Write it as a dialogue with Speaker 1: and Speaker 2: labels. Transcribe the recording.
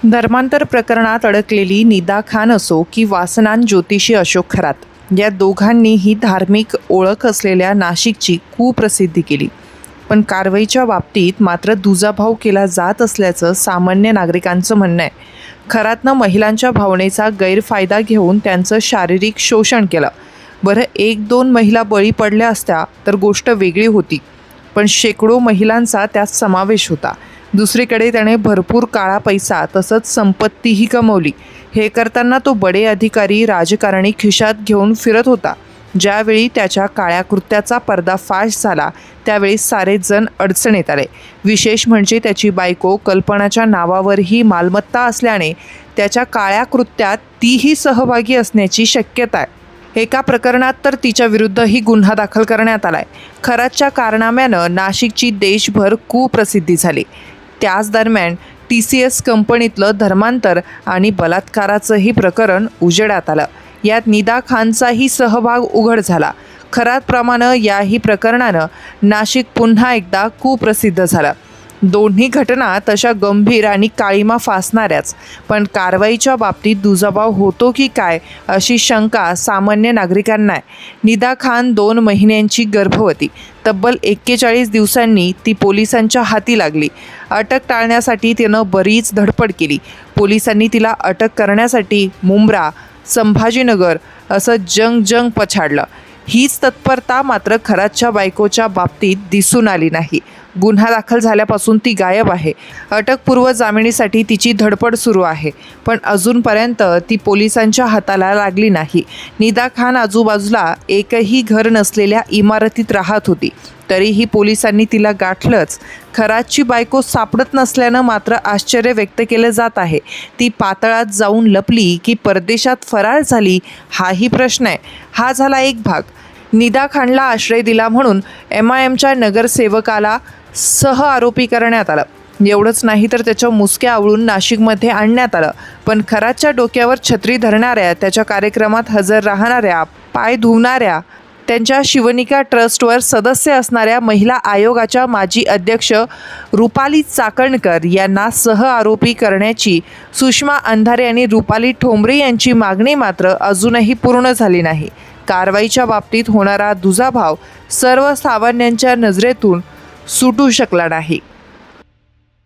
Speaker 1: धर्मांतर प्रकरणात अडकलेली निदा खान असो की वासनान ज्योतिषी अशोक खरात, या दोघांनीही धार्मिक ओळख असलेल्या नाशिकची कुप्रसिद्धी केली. पण कारवाईच्या बाबतीत मात्र दुजाभाव केला जात असल्याचं सामान्य नागरिकांचं म्हणणं आहे. खरातनं महिलांच्या भावनेचा गैरफायदा घेऊन त्यांचं शारीरिक शोषण केलं. बरं, 1-2 महिला बळी पडल्या असत्या तर गोष्ट वेगळी होती, पण शेकडो महिलांचा त्यात समावेश होता. दुसरीकडे त्याने भरपूर काळा पैसा तसंच संपत्तीही कमवली. हे करताना तो बडे अधिकारी राजकारणी खिशात घेऊन फिरत होता. ज्यावेळी त्याच्या काळ्या कृत्याचा पर्दाफाश झाला त्यावेळी सारेच जण अडचणीत आले. विशेष म्हणजे त्याची बायको कल्पनाच्या नावावरही मालमत्ता असल्याने त्याच्या काळ्या कृत्यात तीही सहभागी असण्याची शक्यता आहे. एका प्रकरणात तर तिच्या विरुद्धही गुन्हा दाखल करण्यात आलाय. खरातच्या कारनाम्यानं नाशिकची देशभर कुप्रसिद्धी झाली. त्याच दरम्यान TCS कंपनीतलं धर्मांतर आणि बलात्काराचंही प्रकरण उजेडात आलं. यात निदा खानचाही सहभाग उघड झाला. खरातप्रमाणे याही प्रकरणानं नाशिक पुन्हा एकदा कुप्रसिद्ध झालं. दोन्ही घटना तशा गंभीर आणि काळिमा फासणाऱ्याच, पण कारवाईच्या बाबतीत दुजाभाव होतो की काय अशी शंका सामान्य नागरिकांना आहे. निदा खान 2 महिन्यांची गर्भवती. तब्बल 41 दिवसांनी ती पोलिसांच्या हाती लागली. अटक टाळण्यासाठी तिनं बरीच धडपड केली. पोलिसांनी तिला अटक करण्यासाठी मुंब्रा, संभाजीनगर असं जंग पछाडलं. हीच तत्परता मात्र खरातच्या बायकोच्या बाबतीत दिसून आली नाही. गुन्हा दाखल झाल्यापासून ती गायब आहे. अटकपूर्व जामिनीसाठी तिची धडपड सुरू आहे, पण अजूनपर्यंत ती पोलिसांच्या हाताला लागली नाही. निदा खान आजूबाजूला एकही घर नसलेल्या इमारतीत राहत होती. तरीही पोलिसांनी तिला गाठलंच. खरातची बायको सापडत नसल्यानं मात्र आश्चर्य व्यक्त केलं जात आहे. ती पातळात जाऊन लपली की परदेशात फरार झाली, हाही प्रश्न आहे. हा झाला एक भाग. निदा खानला आश्रय दिला म्हणून MIMच्या नगरसेवकाला सहआरोपी करण्यात आलं. एवढंच नाही तर त्याच्या मुसक्या आवळून नाशिकमध्ये आणण्यात आलं. पण खरातच्या डोक्यावर छत्री धरणाऱ्या, त्याच्या कार्यक्रमात हजर राहणाऱ्या, पाय धुवणाऱ्या, त्यांच्या शिवनिका ट्रस्टवर सदस्य असणाऱ्या महिला आयोगाच्या माजी अध्यक्ष रुपाली चाकणकर यांना सहआरोपी करण्याची सुषमा अंधारे आणि रुपाली ठोंबरे यांची मागणी मात्र अजूनही पूर्ण झाली नाही. कारवाईच्या बाबतीत होणारा दुजाभाव सर्वसामान्यांच्या नजरेतून सुटू शकला नाही.